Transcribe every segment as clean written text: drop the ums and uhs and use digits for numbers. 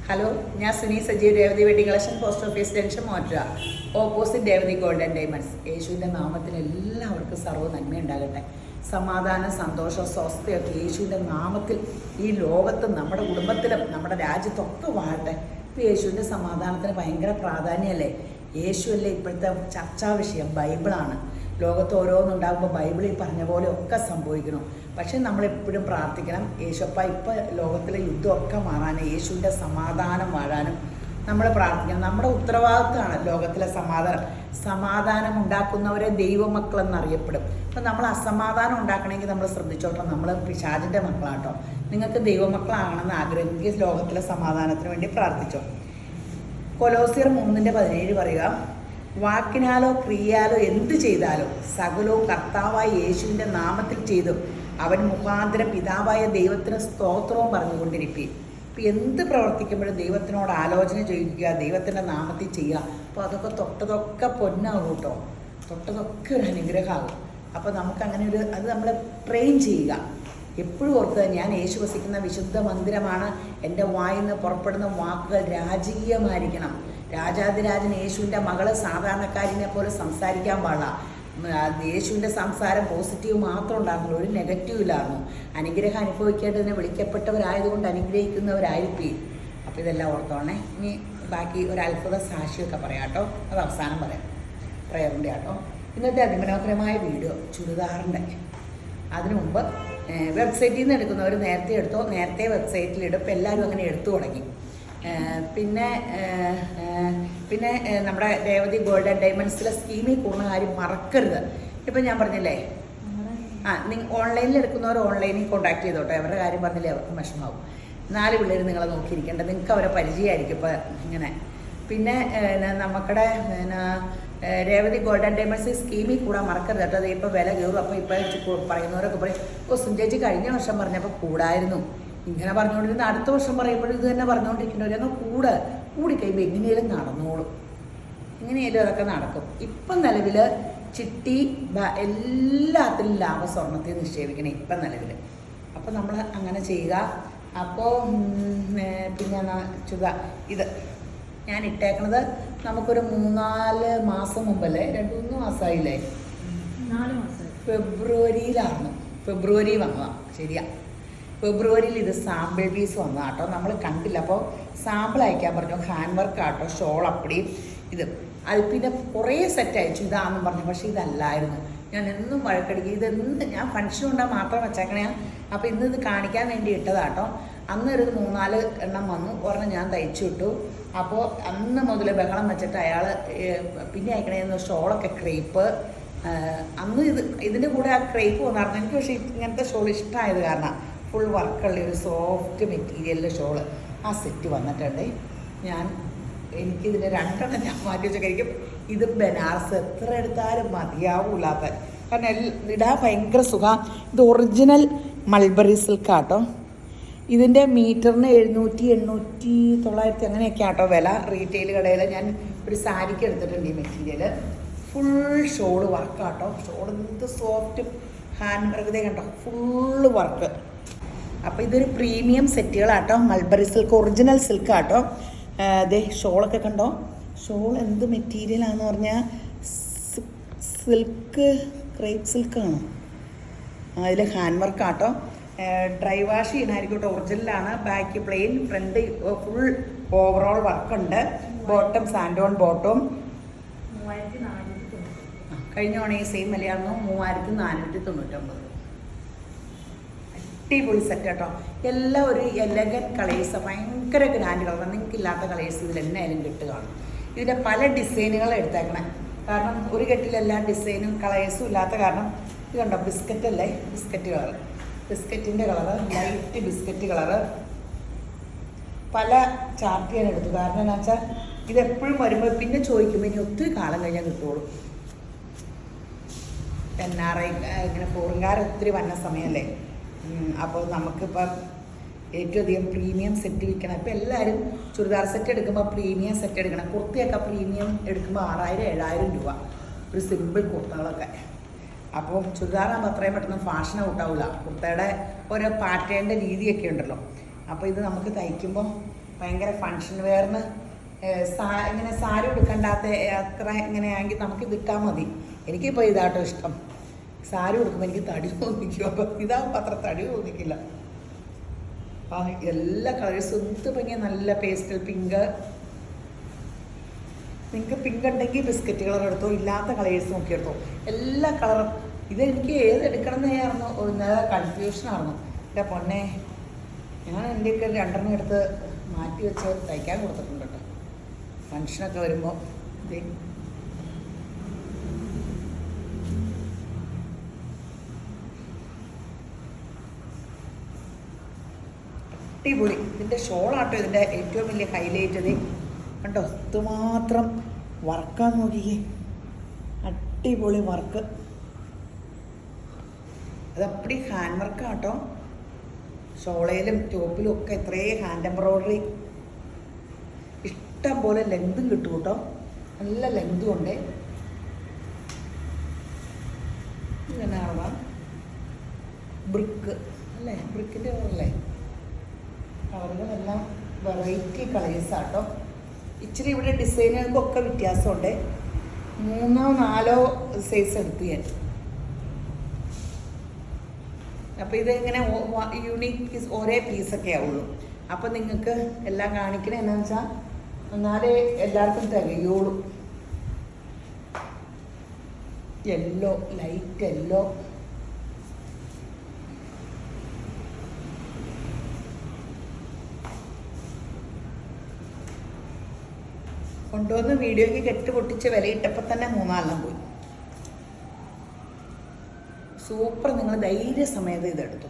Hello, ഞാൻ Suni Sajeev, Revathi wedding collection, post office junction, മോറ്റുക, opposite Revathi golden diamonds. യേശുവിൻ്റെ നാമത്തിൽ എല്ലാവർക്കും സർവ്വ നന്മയുണ്ടാകട്ടെ. സമാധാനം, സന്തോഷം, സ്വസ്ഥയൊക്കെ യേശുവിൻ്റെ നാമത്തിൽ ഈ ലോകത്തും നമ്മുടെ കുടുംബത്തിലും നമ്മുടെ രാജ്യത്തൊക്കെ വാഴട്ടെ. ഇപ്പോൾ യേശുവിൻ്റെ സമാധാനത്തിന് ഭയങ്കര പ്രാധാന്യമല്ലേ? യേശുവല്ലേ ഇപ്പോഴത്തെ ചർച്ചാ വിഷയം? ബൈബിളാണ്. ലോകത്ത് ഓരോന്നുണ്ടാകുമ്പോൾ ബൈബിളിൽ പറഞ്ഞ പോലെ ഒക്കെ സംഭവിക്കണം. പക്ഷേ നമ്മളെപ്പോഴും പ്രാർത്ഥിക്കണം, യേശുപ്പ ഇപ്പോൾ ലോകത്തിലെ യുദ്ധമൊക്കെ മാറാനും യേശുവിൻ്റെ സമാധാനം വാഴാനും നമ്മൾ പ്രാർത്ഥിക്കണം. നമ്മുടെ ഉത്തരവാദിത്തമാണ് ലോകത്തിലെ സമാധാനം ഉണ്ടാക്കുന്നവരെ ദൈവമക്കളെന്നറിയപ്പെടും. അപ്പം നമ്മൾ അസമാധാനം ഉണ്ടാക്കണമെങ്കിൽ നമ്മൾ ശ്രദ്ധിച്ചോട്ടോ, നമ്മൾ പിശാചിൻ്റെ മക്കളാട്ടോ. നിങ്ങൾക്ക് ദൈവമക്കളാകണമെന്ന് ആഗ്രഹിക്കുക, ലോകത്തിലെ സമാധാനത്തിന് വേണ്ടി പ്രാർത്ഥിച്ചോ. കൊലോസ്യർ 3:17 പറയുക, വാക്കിനാലോ ക്രിയയാലോ എന്ത് ചെയ്താലോ സകലവും കർത്താവായ യേശുവിൻ്റെ നാമത്തിൽ ചെയ്തും അവൻ മുഖാന്തരം പിതാവായ ദൈവത്തിന് സ്തോത്രവും പറഞ്ഞുകൊണ്ടിരിക്കുക. ഇപ്പം എന്ത് പ്രവർത്തിക്കുമ്പോഴും ദൈവത്തിനോട് ആലോചന ചോദിക്കുക, ദൈവത്തിൻ്റെ നാമത്തിൽ ചെയ്യുക. അപ്പോൾ അതൊക്കെ തൊട്ടതൊക്കെ പൊന്നാകും കേട്ടോ, തൊട്ടതൊക്കെ ഒരു അനുഗ്രഹമാകും. അപ്പോൾ നമുക്കങ്ങനെ അത് നമ്മൾ ട്രെയിൻ ചെയ്യുക. എപ്പോഴും ഓർക്കുക, ഞാൻ യേശു വസിക്കുന്ന വിശുദ്ധ മന്ദിരമാണ്. എൻ്റെ വായിൽ നിന്ന് പുറപ്പെടുന്ന വാക്കുകൾ രാജകീയമായിരിക്കണം. രാജാതിരാജൻ യേശുവിൻ്റെ മകള് സാധാരണക്കാരിനെ പോലെ സംസാരിക്കാൻ പാടില്ല. യേശുവിൻ്റെ സംസാരം പോസിറ്റീവ് മാത്രം ഉണ്ടാകുള്ളൂ, ഒരു നെഗറ്റീവ് ഇല്ലായിരുന്നു. അനുഗ്രഹം അനുഭവിക്കേണ്ടതിനെ വിളിക്കപ്പെട്ടവരായതുകൊണ്ട് അനുഗ്രഹിക്കുന്നവരായിരിക്കും. അപ്പോൾ ഇതെല്ലാം ഓർത്തോണേ. ഇനി ബാക്കി ഒരു അത്ഭുത സാക്ഷിയൊക്കെ പറയാം കേട്ടോ, അത് അവസാനം പറയാം. പ്രയറിൻ്റെ കേട്ടോ. ഇന്നത്തെ അതിമനോഹരമായ വീഡിയോ ചുരിദാറിൻ്റെ. അതിനു മുമ്പ് വെബ്സൈറ്റിൽ നിന്ന് എടുക്കുന്നവർ നേരത്തെ എടുത്തോ, നേരത്തെ വെബ്സൈറ്റിലിടും. ഇപ്പം എല്ലാവരും അങ്ങനെ എടുത്തു തുടങ്ങി. പിന്നെ നമ്മുടെ രേവതി ഗോൾഡൻ ഡയമണ്ട്സിലെ സ്കീമിൽ കൂടുന്ന കാര്യം മറക്കരുത്. ഇപ്പം ഞാൻ പറഞ്ഞില്ലേ, നിങ്ങൾ ഓൺലൈനിൽ എടുക്കുന്നവർ ഓൺലൈനിൽ കോൺടാക്ട് ചെയ്തോട്ടെ. അവരുടെ കാര്യം പറഞ്ഞില്ലേ അവർക്ക് വിഷമാവും. 4 പിള്ളേർ നിങ്ങളെ നോക്കിയിരിക്കേണ്ടത്, നിങ്ങൾക്ക് അവരെ പരിചയമായിരിക്കും ഇപ്പം ഇങ്ങനെ. പിന്നെ നമുക്കടെ രേവതി ഗോൾഡൻ ഡയമണ്ട്സ് സ്കീമിൽ കൂടാൻ മറക്കരുത് കേട്ടോ. അത് ഇപ്പോൾ വില കയറും. അപ്പോൾ ഇപ്പോൾ പറയുന്നവരൊക്കെ പറയും, ഓ സുഞ്ചേച്ചി കഴിഞ്ഞ വർഷം പറഞ്ഞപ്പോൾ കൂടായിരുന്നു, ഇങ്ങനെ പറഞ്ഞുകൊണ്ടിരുന്ന അടുത്ത വർഷം പറയുമ്പോഴും ഇത് തന്നെ പറഞ്ഞുകൊണ്ടിരിക്കുന്നവരെന്നാൽ കൂടിക്കഴിയുമ്പോൾ എങ്ങനെയാലും നടന്നോളും. എങ്ങനെയാലും അതൊക്കെ നടക്കും. ഇപ്പം നിലവിൽ ചിട്ടി എല്ലാത്തിലും ലാഭസ്വർണ്ണത്തിൽ നിക്ഷേപിക്കണം ഇപ്പം നിലവിൽ. അപ്പോൾ നമ്മൾ അങ്ങനെ ചെയ്യുക. അപ്പോൾ പിന്നെ ഇത് ഞാൻ ഇട്ടേക്കണത് നമുക്കൊരു 3-4 മാസം മുമ്പല്ലേ, 2-3 മാസമായില്ലേ, 4 മാസം ഫെബ്രുവരിയിലാണ്. ഫെബ്രുവരി വന്നതാണ്, ശരിയാ. ഫെബ്രുവരിയിൽ ഇത് സാമ്പിൾ പീസ് വന്നതാണ് കേട്ടോ. നമ്മൾ കണ്ടില്ല, അപ്പോൾ സാമ്പിൾ അയക്കാൻ പറഞ്ഞു. ഹാൻഡ് വർക്ക് ആട്ടോ, ഷോൾ അപ്പടി ഇത്. അത് പിന്നെ കുറേ സെറ്റ് അയച്ചു ഇതാണെന്ന് പറഞ്ഞു, പക്ഷേ ഇതല്ലായിരുന്നു. ഞാൻ എന്നും വഴക്കടിക്കും, ഇതെന്ന് ഞാൻ ഫംഗ്ഷൻ ഉണ്ടാകാൻ മാത്രം വെച്ചേക്കണേ. അപ്പോൾ ഇന്ന് ഇത് കാണിക്കാൻ വേണ്ടി ഇട്ടതാട്ടോ. അന്ന് ഒരു 3-4 എണ്ണം വന്നു, ഒരെണ്ണം ഞാൻ തയ്ച്ചു വിട്ടു. അപ്പോൾ അന്ന് മുതൽ ബഹളം വെച്ചിട്ട് അയാൾ പിന്നെ അയക്കണേന്ന് ഷോളൊക്കെ ക്രേപ്പ്. അന്ന് ഇതിൻ്റെ കൂടെ ആ ക്രേപ്പ് വന്നായിരുന്നു. എനിക്ക് പക്ഷേ ഇങ്ങനത്തെ ഷോൾ ഇഷ്ടമായത് കാരണം ഫുൾ വർക്കുള്ള ഒരു സോഫ്റ്റ് മെറ്റീരിയലിലെ ഷോള് ആ സെറ്റ് വന്നിട്ടുണ്ട്. എനിക്കിതിൻ്റെ 2 എണ്ണം ഞാൻ മാറ്റി വെച്ചൊക്കെയായിരിക്കും. ഇത് ബനാറസ് എത്ര എടുത്താലും മതിയാവൂലാത്ത, കാരണം ഇടാൻ ഭയങ്കര സുഖം. ഇത് ഒറിജിനൽ മൾബറി സിൽക്കാട്ടോ. ഇതിൻ്റെ മീറ്ററിന് 700, 800, 900 അങ്ങനെയൊക്കെ ആട്ടോ വില റീറ്റെയിൽ കടയിൽ. ഞാൻ ഒരു സാരിക്ക് എടുത്തിട്ടുണ്ട് ഈ മെറ്റീരിയൽ. ഫുൾ ഷോള് വർക്കാട്ടോ. ഷോൾ എന്ത് സോഫ്റ്റ് ഹാൻഡ് വർക്ക് കണ്ടോ, ഫുള്ള് വർക്ക്. അപ്പോൾ ഇതൊരു പ്രീമിയം സെറ്റുകളാട്ടോ, മൾബറി സിൽക്ക്, ഒറിജിനൽ സിൽക്ക് ആട്ടോ. അതെ ഷോളൊക്കെ കണ്ടോ, ഷോൾ എന്ത് മെറ്റീരിയലാണെന്ന് പറഞ്ഞാൽ സിൽക്ക്, ക്രേപ്പ് സിൽക്കാണ്. അതിൽ ഹാൻഡ് വർക്ക് ആട്ടോ. ഡ്രൈ വാഷ് ചെയ്യണമായിരിക്കും കേട്ടോ. ഒറിജിനലാണ്. Back plain, front full overall വർക്കുണ്ട്. ബോട്ടം സാൻഡോൺ ബോട്ടം. 3490. കഴിഞ്ഞ തവണ ഈ സെയിം വിലയായിരുന്നു, 3499. അടിപൊളി സെറ്റ് കേട്ടോ. എല്ലാം ഒരു എലഗൻ കളേഴ്സ്, ഭയങ്കര ഗ്രാൻഡ് കളർ. നിങ്ങൾക്ക് ഇല്ലാത്ത കളേഴ്സ് ഇതിൽ എന്നായാലും കിട്ടുകയാണ്. ഇതിൻ്റെ പല ഡിസൈനുകൾ എടുത്തേക്കണേ, കാരണം ഒരു കെട്ടിലെല്ലാം ഡിസൈനും കളേഴ്സും ഇല്ലാത്ത കാരണം. ഇത് കണ്ടോ, ബിസ്ക്കറ്റ് അല്ലേ, ബിസ്ക്കറ്റ് കളർ, ബിസ്ക്കറ്റിൻ്റെ കളറ്, ലൈറ്റ് ബിസ്ക്കറ്റ് കളറ്. പല ചാർട്ട് ഞാൻ എടുത്തു, കാരണം എന്താ വെച്ചാൽ ഇതെപ്പോഴും വരുമ്പോൾ പിന്നെ ചോദിക്കുമ്പോൾ ഇനി ഒത്തിരി കാലം കഴിഞ്ഞാൽ കിട്ടുള്ളൂ. NRI ഇങ്ങനെ ഫോറിൻകാർ ഒത്തിരി വന്ന സമയമല്ലേ. അപ്പോൾ നമുക്കിപ്പം ഏറ്റവും അധികം പ്രീമിയം സെറ്റ് വിൽക്കണം. ഇപ്പോൾ എല്ലാവരും ചുരിദാർ സെറ്റ് എടുക്കുമ്പോൾ പ്രീമിയം സെറ്റ് എടുക്കണം. കുർത്തിയൊക്കെ പ്രീമിയം എടുക്കുമ്പോൾ 6000-7000 രൂപ ഒരു സിമ്പിൾ കുർത്തകളൊക്കെ. അപ്പോൾ ചുരിദാറാകുമ്പോൾ അത്രയും പെട്ടെന്ന് ഫാഷൻ ഔട്ടാവില്ല. കുർത്തയുടെ ഓരോ പാറ്റേണിൻ്റെ രീതിയൊക്കെ ഉണ്ടല്ലോ. അപ്പോൾ ഇത് നമുക്ക് തയ്ക്കുമ്പോൾ ഭയങ്കര ഫങ്ഷൻ വെയറിന് ഇങ്ങനെ സാരി ഉടുക്കണ്ടാത്ത അത്ര ഇങ്ങനെയാണെങ്കിൽ നമുക്ക് ഇതിട്ടാൽ മതി. എനിക്കിപ്പോൾ ഇതാട്ടോ ഇഷ്ടം. സാരി ഉടുക്കുമ്പോൾ എനിക്ക് തടി തോന്നിക്കും. അപ്പോൾ ഇതാകുമ്പോൾ അത്ര തടി തോന്നിക്കില്ല. ആ എല്ലാ കളേഴ്സും എന്ത് ഭംഗിയ, നല്ല പേസ്റ്റൽ പിങ്ക്. നിങ്ങൾക്ക് പിങ്ക് ഉണ്ടെങ്കിൽ ബിസ്ക്കറ്റ് കളർ എടുത്തോ, ഇല്ലാത്ത കളേഴ്സ് നോക്കി എടുത്തോ. എല്ലാ കളറും ഇതെനിക്ക് ഏതെടുക്കണം എന്നായിരുന്നു നല്ല കൺഫ്യൂഷനായിരുന്നു. എൻ്റെ പൊന്നെ, ഞാൻ എൻ്റെയൊക്കെ 2 എടുത്ത് മാറ്റി വെച്ച് തയ്ക്കാൻ കൊടുത്തിട്ടുണ്ട് കേട്ടോ. ഫങ്ഷനൊക്കെ വരുമ്പോൾ ഇത് അടിപൊളി. ഇതിൻ്റെ ഷോളാട്ടോ ഇതിൻ്റെ ഏറ്റവും വലിയ ഹൈലൈറ്റ്. ഇത് കണ്ടോ, ഇതുമാത്രം വർക്കാൻ നോക്കിയേ, അടിപൊളി വർക്ക്. അതപ്പടി ഹാൻഡ് വർക്കാട്ടോ. ഷോളയിലും ടോപ്പിലും ഒക്കെ ഇത്രയും ഹാൻഡ് എംബ്രോയ്ഡറി. ഇഷ്ടം പോലെ ലെങ്തും കിട്ടും കേട്ടോ, നല്ല ലെങ്തും ഉണ്ട്. ഇതെന്നാണ് ബ്രിക്ക് അല്ലേ, ബ്രിക്കിൻ്റെ കളറല്ലേ. കളറുകളെല്ലാം വെറൈറ്റി കളേഴ്സാട്ടോ. ഇച്ചിരി ഇവിടെ ഡിസൈനുകൾക്കൊക്കെ വ്യത്യാസമുണ്ട്. 3-4 സൈസ് എടുത്ത് ഞാൻ. അപ്പോൾ ഇതിങ്ങനെ യൂണിക്ക് ഒരേ പീസൊക്കെ ആവുള്ളൂ. അപ്പോൾ നിങ്ങൾക്ക് എല്ലാം കാണിക്കണേ എന്നാന്ന് വെച്ചാൽ എന്നാലേ എല്ലാവർക്കും തികയുള്ളൂ. Yellow, light yellow. കൊണ്ടുവന്ന് വീഡിയോയ്ക്ക് കെട്ട് പൊട്ടിച്ച് വിലയിട്ടപ്പോൾ തന്നെ 3-4 പോയി. സൂപ്പർ. നിങ്ങൾ ധൈര്യസമേതം ഇതെടുത്തു.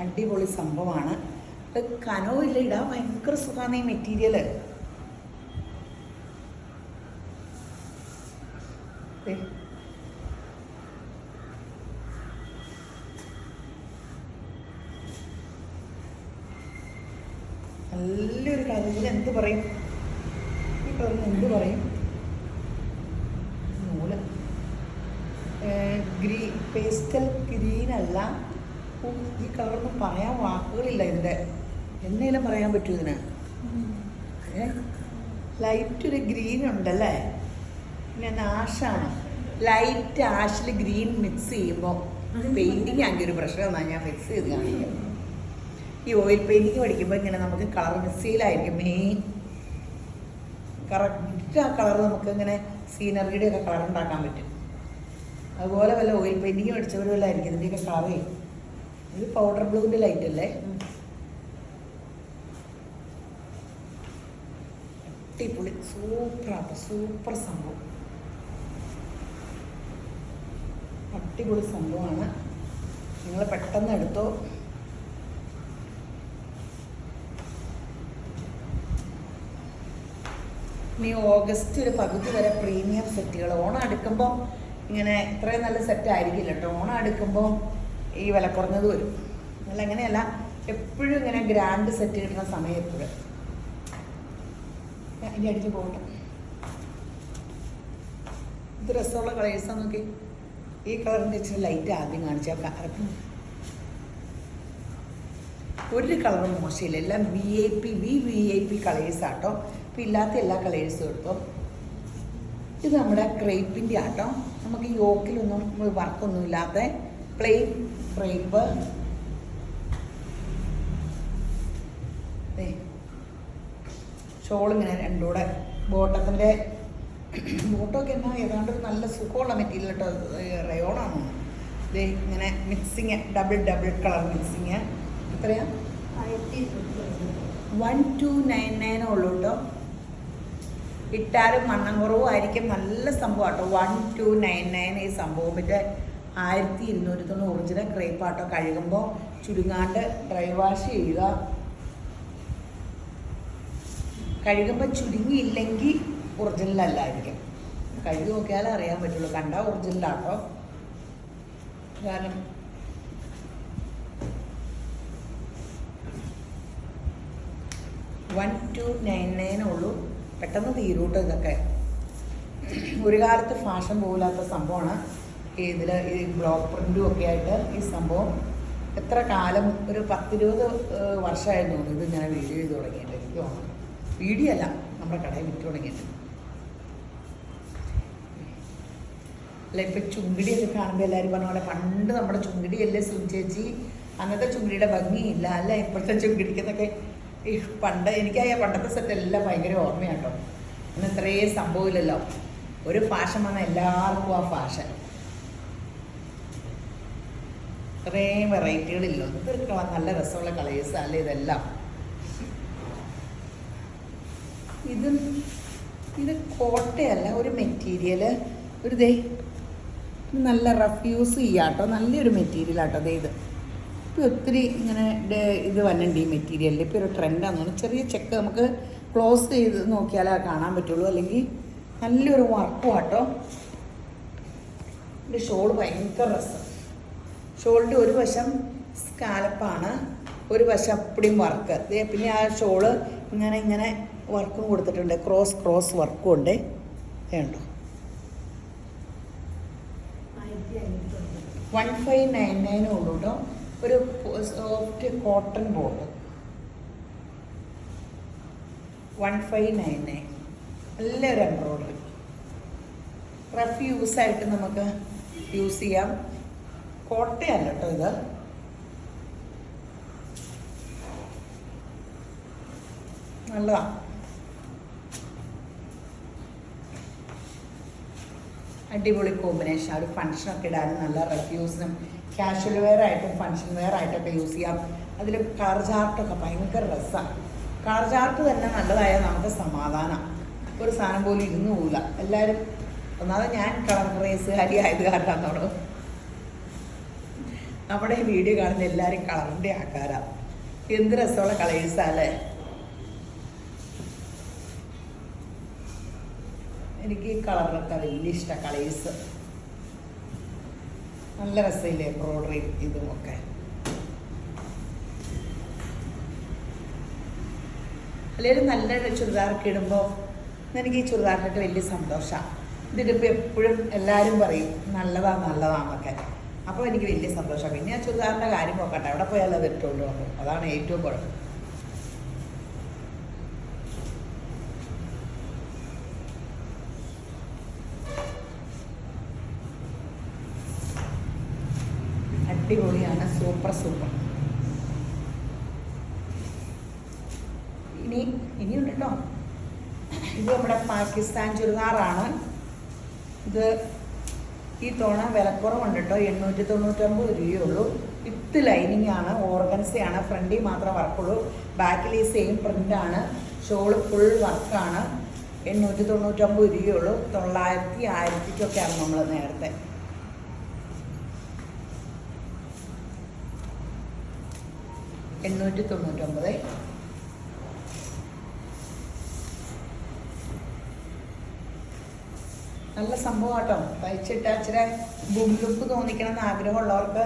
അടിപൊളി സംഭവമാണ്. ഇത് കനവില്ല, ഇടാൻ ഭയങ്കര സുഖമാണ് ഈ മെറ്റീരിയൽ. നല്ലൊരു കളറിൽ എന്ത് പറയും, ഈ കളറിന് എന്ത് പറയും, നൂല് പേസ്റ്റൽ ഗ്രീനല്ല. ഈ കളറൊന്നും പറയാൻ വാക്കുകളില്ല. ഇതിൻ്റെ എന്തെങ്കിലും പറയാൻ പറ്റുമോ ഇതിന്? ലൈറ്റ് ഒരു ഗ്രീൻ ഉണ്ടല്ലേ, പിന്നെ ആഷാണ്. ലൈറ്റ് ആഷിൽ ഗ്രീൻ മിക്സ് ചെയ്യുമ്പോൾ പെയിൻറ്റിങ് ആണെങ്കിൽ ഒരു പ്രശ്നം എന്നാണ് ഞാൻ മിക്സ് ചെയ്ത് കാണിക്കാം. ഈ ഓയിൽ പെയിൻറ്റിങ് പഠിക്കുമ്പോൾ ഇങ്ങനെ നമുക്ക് കളർ മിക്സിയിലായിരിക്കും മെയിൻ. കറക്റ്റ് ആ കളർ നമുക്ക് ഇങ്ങനെ സീനറിയുടെ ഒക്കെ കളർ ഉണ്ടാക്കാൻ പറ്റും. അതുപോലെ വല്ല ഓയിൽ പെയിൻറ്റിങ് പഠിച്ചവർ വല്ല ആയിരിക്കും ഇതിൻ്റെയൊക്കെ കളറേ. ഇത് പൗഡർ ബ്ലൂവിൻ്റെ ലൈറ്റ് അല്ലേ, അടിപൊളി. സൂപ്പറാട്ടോ, സൂപ്പർ സംഭവം, അടിപൊളി സംഭവമാണ്. നിങ്ങൾ പെട്ടെന്ന് എടുത്തോ. ഇനി ഓഗസ്റ്റ് ഒരു പകുതി വരെ പ്രീമിയം സെറ്റുകൾ. ഓണം അടുക്കുമ്പോൾ ഇങ്ങനെ ഇത്രയും നല്ല സെറ്റ് ആയിരിക്കില്ല കേട്ടോ. ഓണം അടുക്കുമ്പോൾ ഈ വില കുറഞ്ഞത് വരും. അല്ല അങ്ങനെയല്ല, എപ്പോഴും ഇങ്ങനെ ഗ്രാൻഡ് സെറ്റ് കിട്ടുന്ന സമയം എപ്പോഴും. അതിൻ്റെ അടിക്ക് പോകട്ടെ. ഇത് രസമുള്ള കളേഴ്സാണ് നോക്കി. ഈ കളറിൻ്റെ ഇച്ചിരി ലൈറ്റ് ആദ്യം കാണിച്ചാൽ ഒരു കളറും മോശമില്ല. എല്ലാം VIP കളേഴ്സാട്ടോ. ഇപ്പം ഇല്ലാത്ത എല്ലാ കളേഴ്സും എടുത്തോ. ഇത് നമ്മുടെ ക്രേപ്പിൻ്റെ ആട്ടോ. നമുക്ക് യോക്കിലൊന്നും വർക്കൊന്നും ഇല്ലാത്ത പ്ലെയിൻ ക്രേപ്പ്. ഷോളിങ്ങനെ രണ്ടുകൂടെ ബോട്ടത്തിൻ്റെ ബോട്ടമൊക്കെ എന്നാൽ ഏതാണ്ട് നല്ല സുഖമുള്ള മെറ്റീരിയൽ കേട്ടോ. റയോണാണ് ഇത്. ഇങ്ങനെ മിക്സിങ്, ഡബിൾ കളർ മിക്സിങ്. എത്രയാണ്? 1299 ഉള്ളൂ കേട്ടോ. ഇട്ടാലും മണ്ണം കുറവായിരിക്കും. നല്ല സംഭവം കേട്ടോ. 1299 ഈ സംഭവം. പിന്നെ 1290 ഒറിജിനൽ ക്രേപ്പാട്ടോ. കഴുകുമ്പോൾ ചുരുങ്ങാണ്ട് ഡ്രൈ വാഷ് ചെയ്യുക. കഴുകുമ്പോൾ ചുരുങ്ങിയില്ലെങ്കിൽ ഒറിജിനൽ അല്ലായിരിക്കും. കഴുകി നോക്കിയാലേ അറിയാൻ പറ്റുള്ളൂ. കണ്ടാൽ ഒറിജിനലാട്ടോ. കാരണം 1299 ഉള്ളൂ. പെട്ടെന്ന് തീരൂട്ടോ ഇതൊക്കെ. ഒരു കാലത്ത് ഫാഷൻ പോലാത്ത സംഭവമാണ്. ഇതിൽ ഈ ബ്ലോക്ക് പ്രിൻറ്റും ഒക്കെ ആയിട്ട് ഈ സംഭവം എത്ര കാലം, ഒരു 10-20 വർഷമായിരുന്നു തോന്നുന്നു ഇതിങ്ങനെ വീഡിയോ ചെയ്ത് തുടങ്ങിയിട്ട്. എനിക്ക് തോന്നുന്നു വീഡിയോ അല്ല, നമ്മുടെ കടയിൽ വിറ്റ് തുടങ്ങിയിട്ട്. അല്ല ഇപ്പം ചുങ്കിടിയൊക്കെ കാണുമ്പോൾ എല്ലാവരും പറഞ്ഞ പോലെ പണ്ട് നമ്മുടെ ചുങ്കിടിയല്ലേ ചേച്ചി, അന്നത്തെ ചുങ്കിടിയുടെ ഭംഗിയില്ല അല്ല ഇപ്പോഴത്തെ ചുങ്കിടിക്കുന്നൊക്കെ. പണ്ട് എനിക്കായ പണ്ടത്തെ സെറ്റ് എല്ലാം ഭയങ്കര ഓർമ്മയാട്ടോ. ഇന്ന് ഇത്രയും സംഭവമില്ലല്ലോ. ഒരു ഫാഷൻ വന്നാൽ എല്ലാവർക്കും ആ ഫാഷൻ. ഇത്രയും വെറൈറ്റികളില്ലോ. ഇതൊക്കെ നല്ല രസമുള്ള കളേഴ്സ് അല്ലേ ഇതെല്ലാം. ഇത് കോട്ടയല്ല, ഒരു മെറ്റീരിയൽ, ഒരു ദേ നല്ല റഫ് യൂസ് ചെയ്യാട്ടോ. നല്ലൊരു മെറ്റീരിയൽ ആട്ടോ ഇത്. ഇപ്പോൾ ഒത്തിരി ഇങ്ങനെ ഇത് വന്നിട്ടുണ്ട് ഈ മെറ്റീരിയലിൽ. ഇപ്പോൾ ഒരു ട്രെൻഡാന്ന് തോന്നുന്നു. ചെറിയ ചെക്ക് നമുക്ക് ക്ലോസ് ചെയ്ത് നോക്കിയാലേ കാണാൻ പറ്റുള്ളൂ. അല്ലെങ്കിൽ നല്ലൊരു വർക്കും ആട്ടോ. ഇതിൻ്റെ ഷോൾ ഭയങ്കര രസം. ഷോളിൻ്റെ ഒരു വശം സ്കാലപ്പാണ്, ഒരു വശം അപ്പടിയും വർക്ക്. പിന്നെ ആ ഷോള് ഇങ്ങനെ വർക്കും കൊടുത്തിട്ടുണ്ട്. ക്രോസ് വർക്കും ഉണ്ട്. വേണ്ടോ 1599 ഉള്ളൂ കേട്ടോ. ഒരു സോഫ്റ്റ് കോട്ടൺ ബോട്ട് 1599. നല്ലൊരു എംബ്രോയ്ഡറി. റഫ് യൂസായിട്ട് നമുക്ക് യൂസ് ചെയ്യാം. കോട്ടയല്ല കേട്ടോ ഇത്. നല്ലതാണ്. അടിപൊളി കോമ്പിനേഷൻ. ഒരു ഫങ്ഷനൊക്കെ ഇടാനും നല്ല റെഫ്യൂസിനും കാഷ്വൽ വെയർ ആയിട്ടും ഫങ്ഷൻ വെയർ ആയിട്ടൊക്കെ യൂസ് ചെയ്യാം. അതിൽ കളർ ചാർട്ടൊക്കെ ഭയങ്കര രസമാണ്. കളർ ചാർട്ട് തന്നെ നല്ലതായാൽ നമുക്ക് സമാധാനം. ഒരു സാധനം പോലും ഇരുന്ന് പോകില്ല. എല്ലാവരും ഒന്നാമത് ഞാൻ കളർ ക്രേസുകാരി ആയത് കാരണമാണോ നമ്മുടെ ഈ വീഡിയോ കാണുന്ന എല്ലാവരും കളറിൻ്റെ ആൾക്കാരാണ്. എന്ത് രസമുള്ള കളേഴ്സാല്ലേ. എനിക്ക് ഈ കളറൊക്കെ വലിയ ഇഷ്ടമാണ്. കളേഴ്സ് നല്ല രസമില്ലേ എംബ്രോയ്ഡറി ഇതുമൊക്കെ. അല്ലെങ്കിൽ നല്ല ചുരിദാറൊക്കെ ഇടുമ്പോൾ എനിക്ക് ഈ ചുരിദാറിനൊക്കെ വലിയ സന്തോഷമാണ്. ഇതിടുമ്പോൾ എപ്പോഴും എല്ലാവരും പറയും നല്ലതാന്നൊക്കെ. അപ്പോൾ എനിക്ക് വലിയ സന്തോഷമാണ്. പിന്നെ ആ ചുരിദാറിൻ്റെ കാര്യം നോക്കട്ടെ, എവിടെ പോയാലും അത് ഇട്ടുകൊണ്ട് പോകും. അതാണ് ഏറ്റവും കുഴപ്പം. അടിപൊളിയാണ്. സൂപ്പർ. ഇനിയുണ്ട് കേട്ടോ. ഇത് നമ്മുടെ പാകിസ്ഥാൻ ചുരിദാറാണ്. ഇത് ഈ തോണ വിലക്കുറവുണ്ട് കേട്ടോ. 899 രൂപയുള്ളൂ. വിത്ത് ലൈനിങ് ആണ്, ഓർഗൻസയാണ്. ഫ്രണ്ടിൽ മാത്രമേ വർക്കുള്ളൂ. ബാക്കിൽ ഈ സെയിം പ്രിൻ്റാണ്. ഷോള് ഫുൾ വർക്കാണ്. 899 രൂപയുള്ളൂ. 900 1000-ക്കൊക്കെയാണ് നമ്മൾ നേരത്തെ. $899. നല്ല സംഭവം കേട്ടോ. തയ്ച്ചിട്ട് ഇച്ചിരി ബും ലുക്ക് തോന്നിക്കണമെന്ന് ആഗ്രഹമുള്ളവർക്ക്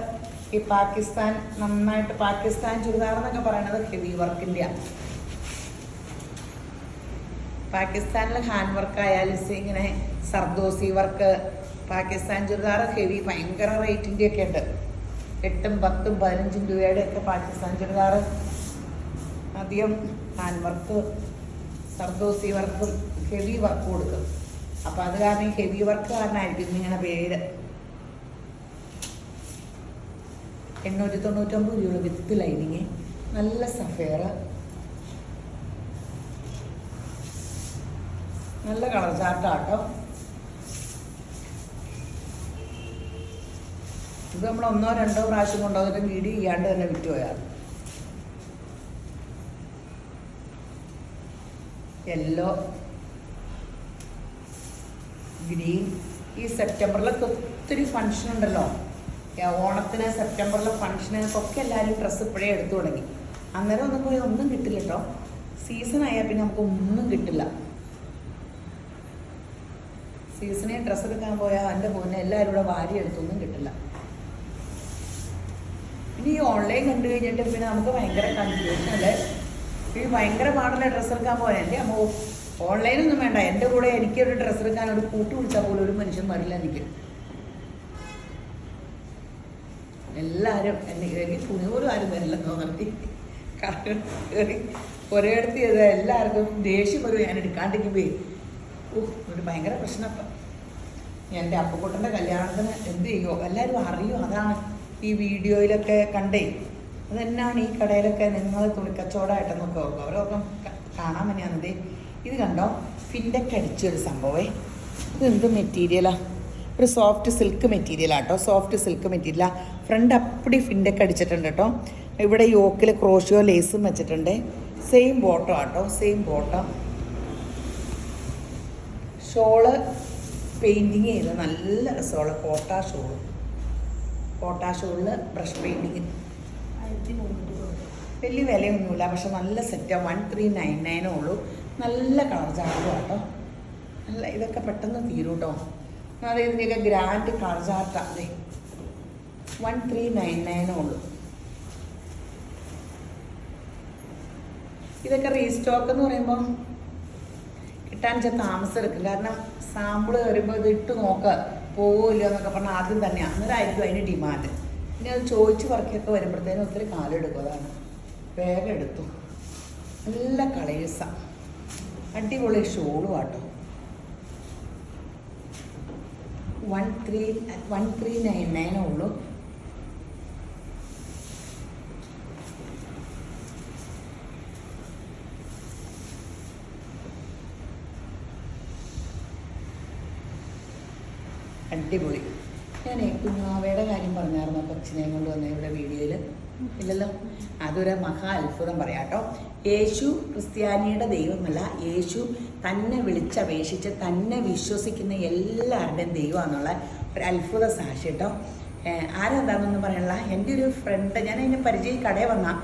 ഈ പാകിസ്ഥാൻ നന്നായിട്ട് പാകിസ്ഥാൻ ചുരിദാർ എന്നൊക്കെ പറയുന്നത് ഹെവി വർക്കിൻ്റെയാണ്. പാകിസ്ഥാനിൽ ഹാൻഡ് വർക്ക് ആയാലും ഇങ്ങനെ സർദോസി വർക്ക്. പാകിസ്ഥാൻ ചുരിദാർ ഹെവി ഭയങ്കര റേറ്റിൻ്റെ ഒക്കെ ഉണ്ട്. 8, 10, 15 രൂപയുടെ ഒക്കെ പാകിസ്ഥാൻ ചുരിദാർ. അധികം hand work, zardozi work, heavy work കൊടുക്കും. അപ്പോൾ അത് കാരണം ഈ ഹെവി വർക്ക് കാരണമായിരിക്കും ഇങ്ങനെ പേര്. 899 രൂപ വിത്ത് ലൈനിങ്. നല്ല സഫയർ. നല്ല കളർ ചാർട്ടാട്ടോ. ഇത് നമ്മൾ 1-2 പ്രാവശ്യം കൊണ്ടുവന്നിട്ട് വീഡിയോ ചെയ്യാണ്ട് തന്നെ വിറ്റുപോയാൽ. Yellow, green. ഈ സെപ്റ്റംബറിലൊക്കെ ഒത്തിരി ഫങ്ഷൻ ഉണ്ടല്ലോ. ഓണത്തിന്, സെപ്റ്റംബറിൽ ഫങ്ഷനൊക്കെ എല്ലാവരും ഡ്രസ്സ് ഇപ്പോഴേ എടുത്തു തുടങ്ങി. അന്നേരം ഒന്നും പോയി ഒന്നും കിട്ടില്ല കേട്ടോ. സീസൺ ആയാൽ പിന്നെ നമുക്ക് ഒന്നും കിട്ടില്ല. സീസണിൽ ഡ്രസ്സ് എടുക്കാൻ പോയാൽ എൻ്റെ പോകുന്ന എല്ലാവരും കൂടെ വാരി എടുത്തൊന്നും കിട്ടില്ല. ഇനി ഈ ഓൺലൈൻ കണ്ടു കഴിഞ്ഞിട്ട് പിന്നെ നമുക്ക് ഭയങ്കര കൺഫ്യൂഷൻ അല്ലേ. ഈ ഭയങ്കര പാടുള്ള ഡ്രസ്സ് എടുക്കാൻ പോയാൽ എൻ്റെ അമ്മ ഓൺലൈനൊന്നും വേണ്ട. എൻ്റെ കൂടെ എനിക്കൊരു ഡ്രസ്സ് എടുക്കാൻ ഒരു കൂട്ട് വിളിച്ചാൽ പോലും ഒരു മനുഷ്യൻ വരില്ല. എനിക്ക് എല്ലാവരും എനിക്ക് തുണി പോലും ആരും തരില്ലെന്ന് തോന്നി. കയറി ഒരിടത്ത് ചെയ്ത് എല്ലാവർക്കും ദേഷ്യം വരും ഞാൻ എടുക്കാണ്ടിരിക്കുമ്പേ. ഒരു ഭയങ്കര പ്രശ്നം. അപ്പം എൻ്റെ അപ്പക്കുട്ടൻ്റെ കല്യാണത്തിന് എന്ത് ചെയ്യുമോ എല്ലാവരും അറിയോ, അതാണ് ഈ വീഡിയോയിലൊക്കെ കണ്ടേ. അതെന്നാണ് ഈ കടയിലൊക്കെ നിങ്ങൾ തുണിക്കച്ചവടമായിട്ടെന്നൊക്കെ ഓർക്കും, അവരൊക്കെ കാണാൻ തന്നെയാണതേ. ഇത് കണ്ടോ, ഫിൻഡൊക്കെ അടിച്ചൊരു സംഭവമേ. ഇതെന്ത് മെറ്റീരിയലാണ്? ഒരു സോഫ്റ്റ് സിൽക്ക് മെറ്റീരിയലാണ് കേട്ടോ, സോഫ്റ്റ് സിൽക്ക് മെറ്റീരിയലാണ്. ഫ്രണ്ട് അപ്പടി ഫിൻഡൊക്കെ അടിച്ചിട്ടുണ്ട് കേട്ടോ. ഇവിടെ യോക്കിൽ ക്രോഷിയോ ലേസും വെച്ചിട്ടുണ്ട്. സെയിം ബോട്ടം ആട്ടോ, സെയിം ബോട്ടം. ഷോള് പെയിൻറ്റിങ് ചെയ്ത് നല്ല രസമുള്ള കോട്ടാ ഷോളിൽ ബ്രഷ് പെയിൻറ്റിങ്. വലിയ വിലയൊന്നുമില്ല, പക്ഷെ നല്ല സെറ്റാണ്. 1399 ഉള്ളൂ. നല്ല കളർ ചാർട്ടും കേട്ടോ. നല്ല ഇതൊക്കെ പെട്ടെന്ന് തീരും കേട്ടോ. അതായത് ഇതിൻ്റെയൊക്കെ ഗ്രാൻഡ് കളർ ചാർട്ടാണ്. അതെ 1399 ഉള്ളൂ. ഇതൊക്കെ റീസ്റ്റോക്ക് എന്ന് പറയുമ്പോൾ കിട്ടാൻ താമസം എടുക്കും. കാരണം സാമ്പിൾ വരുമ്പോൾ ഇത് ഇട്ട് നോക്കുക പോകില്ല എന്നൊക്കെ പറഞ്ഞാൽ ആദ്യം തന്നെ അന്നേരമായിരിക്കും അതിന് ഡിമാൻഡ്. പിന്നെ അത് ചോദിച്ച് വർക്കൊക്കെ വരുമ്പോഴത്തേനും ഒത്തിരി കാലം എടുക്കും. അതാണ് വേഗം എടുത്തു. നല്ല കളേഴ്സാണ്, അടിപൊളി ഷോളും ആട്ടോ. 1399 ഉള്ളൂ. അടിപൊളി. ഞാൻ കുഞ്ഞാവയുടെ കാര്യം പറഞ്ഞായിരുന്നു, കൊച്ചിനെയും കൊണ്ട് വന്ന ഇവിടെ വീഡിയോയിൽ ഇല്ലല്ലോ. അതൊരു മഹാ അത്ഭുതം പറയാം കേട്ടോ. യേശു ക്രിസ്ത്യാനിയുടെ ദൈവമല്ല, യേശു തന്നെ വിളിച്ചപേക്ഷിച്ച് തന്നെ വിശ്വസിക്കുന്ന എല്ലാവരുടെയും ദൈവമാണെന്നുള്ള ഒരു അത്ഭുത സാക്ഷി കേട്ടോ. ആരെന്താണെന്നൊന്നും പറയാനുള്ള എൻ്റെ ഒരു ഫ്രണ്ട്, ഞാൻ അതിനെ പരിചയം കടയിൽ വന്നാൽ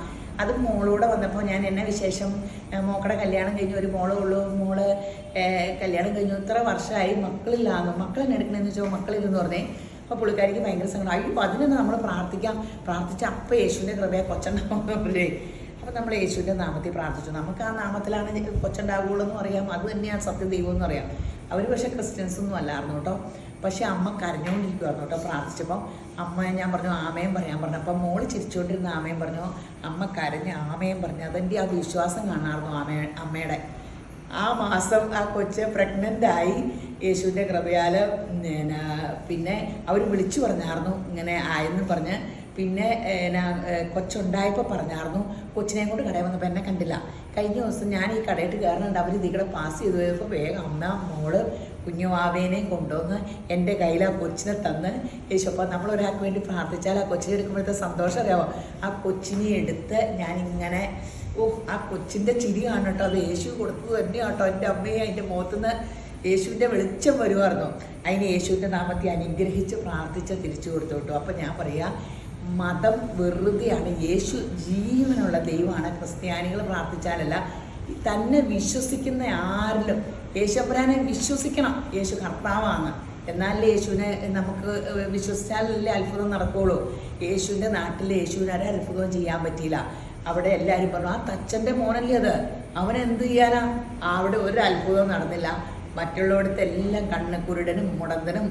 അത് മോളൂടെ വന്നപ്പോൾ ഞാൻ എന്നെ വിശേഷം, മോക്കടെ കല്യാണം കഴിഞ്ഞു, ഒരു മോളേ ഉള്ളൂ, മോള് കല്യാണം കഴിഞ്ഞു, ഇത്ര വർഷമായി, മക്കളില്ലാന്ന്, മക്കളെന്നെ എടുക്കണമെന്ന് വെച്ചാൽ മക്കളില്ലെന്ന് പറഞ്ഞേ. അപ്പോൾ പുള്ളിക്കാരിക്ക് ഭയങ്കര സങ്കടം. അയ്യോ അതിനൊന്ന് നമ്മൾ പ്രാർത്ഥിച്ച അപ്പം യേശുവിൻ്റെ കൃപയെ കൊച്ചുണ്ടാവുന്നേ. അപ്പം നമ്മൾ യേശുവിൻ്റെ നാമത്തിൽ പ്രാർത്ഥിച്ചു. നമുക്ക് ആ നാമത്തിലാണ് കൊച്ചുണ്ടാവുകയുള്ളൂ എന്ന് അറിയാം. അത് തന്നെയാണ് സത്യ ദൈവം എന്ന് അറിയാം. അവർ പക്ഷേ ക്രിസ്ത്യൻസ് ഒന്നും അല്ലായിരുന്നു കേട്ടോ. പക്ഷേ അമ്മ കരഞ്ഞുകൊണ്ടിരിക്കുമായിരുന്നു കേട്ടോ. പ്രാർത്ഥിച്ചപ്പോൾ അമ്മ ഞാൻ പറഞ്ഞു ആമയും പറയാൻ പറഞ്ഞു. അപ്പം മോള് ചിരിച്ചുകൊണ്ടിരുന്ന ആമയും പറഞ്ഞു, അമ്മ കരഞ്ഞ് ആമയും പറഞ്ഞു. അതെൻ്റെ ആ വിശ്വാസം കാണാമായിരുന്നു അമ്മയുടെ. ആ മാസം ആ കൊച്ച് പ്രഗ്നൻ്റായി യേശുവിൻ്റെ കൃപയാൽ. പിന്നെ അവർ വിളിച്ചു പറഞ്ഞായിരുന്നു ഇങ്ങനെ ആയെന്ന് പറഞ്ഞ്. പിന്നെ കൊച്ചുണ്ടായപ്പോൾ പറഞ്ഞായിരുന്നു. കൊച്ചിനെയും കൊണ്ട് കടയിൽ വന്നപ്പോൾ എന്നെ കണ്ടില്ല. കഴിഞ്ഞ ദിവസം ഞാൻ ഈ കടയിട്ട് കയറുന്നുണ്ട്, അവർ ഇതികൂടെ പാസ് ചെയ്ത് പോയപ്പോൾ വേഗം അമ്മ മോള് കുഞ്ഞുവാവേനെയും കൊണ്ടുവന്ന് എൻ്റെ കയ്യിൽ ആ കൊച്ചിനെ തന്ന് യേശു. അപ്പം നമ്മളൊരാൾക്ക് വേണ്ടി പ്രാർത്ഥിച്ചാൽ ആ കൊച്ചിനെ എടുക്കുമ്പോഴത്തെ സന്തോഷം അറിയാമോ. ആ കൊച്ചിനെ എടുത്ത് ഞാനിങ്ങനെ ആ കൊച്ചിൻ്റെ ചിരി കാണട്ടോ. അത് യേശു കൊടുത്തത് തന്നെ കേട്ടോ. എൻ്റെ അമ്മയെ അതിൻ്റെ മുഖത്തുനിന്ന് യേശുവിൻ്റെ വെളിച്ചം വരുമായിരുന്നു. അതിന് യേശുവിൻ്റെ നാമത്തെ അനുഗ്രഹിച്ച് പ്രാർത്ഥിച്ച് തിരിച്ചു കൊടുത്തു കേട്ടോ. അപ്പം ഞാൻ പറയാം, മതം വെറുതെയാണ്. യേശു ജീവനുള്ള ദൈവമാണ്. ക്രിസ്ത്യാനികൾ പ്രാർത്ഥിച്ചാലല്ല, തന്നെ വിശ്വസിക്കുന്ന ആരിലും യേശുപുരാനെ വിശ്വസിക്കണം. യേശു കർത്താവാണ്. എന്നാലേ യേശുവിനെ നമുക്ക് വിശ്വസിച്ചാലല്ലേ അത്ഭുതം നടക്കുകയുള്ളൂ. യേശുവിൻ്റെ നാട്ടിൽ യേശുവിനെ ഒരു അത്ഭുതവും ചെയ്യാൻ പറ്റിയില്ല. അവിടെ എല്ലാവരും പറഞ്ഞു ആ തച്ചൻ്റെ മോനല്ലേ അത്, അവനെന്ത് ചെയ്യാനാ. അവിടെ ഒരു അത്ഭുതവും നടന്നില്ല. മറ്റുള്ളവിടുത്തെ എല്ലാം കണ്ണക്കുരുടനും മുടന്തനും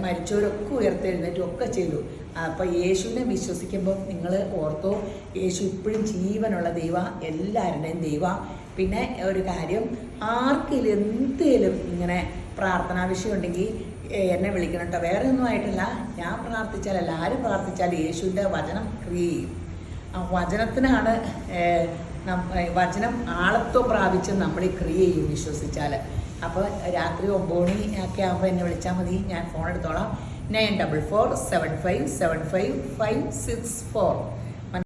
മരിച്ചവരൊക്കെ ഉയർത്തെഴുന്നേറ്റും ഒക്കെ ചെയ്തു. അപ്പോൾ യേശുവിനെ വിശ്വസിക്കുമ്പോൾ നിങ്ങൾ ഓർത്തോ, യേശു ഇപ്പോഴും ജീവനുള്ള ദൈവ, എല്ലാവരുടെയും ദൈവ. പിന്നെ ഒരു കാര്യം, ആർക്കെങ്കിലും എന്തേലും ഇങ്ങനെ പ്രാർത്ഥനാ വിഷയം ഉണ്ടെങ്കിൽ എന്നെ വിളിക്കണം കേട്ടോ. വേറെ ഒന്നും ആയിട്ടില്ല. ഞാൻ പ്രാർത്ഥിച്ചാലല്ല, ആരും പ്രാർത്ഥിച്ചാൽ യേശുവിൻ്റെ വചനം ക്രിയ ചെയ്യും. ആ വചനത്തിനാണ് വചനം ആളത്വം പ്രാപിച്ച് നമ്മൾ ഈ ക്രിയ ചെയ്യും വിശ്വസിച്ചാൽ. അപ്പോൾ രാത്രി 9 മണിയൊക്കെ ആകുമ്പോൾ എന്നെ വിളിച്ചാൽ മതി, ഞാൻ ഫോൺ എടുത്തോളാം. 9447575564.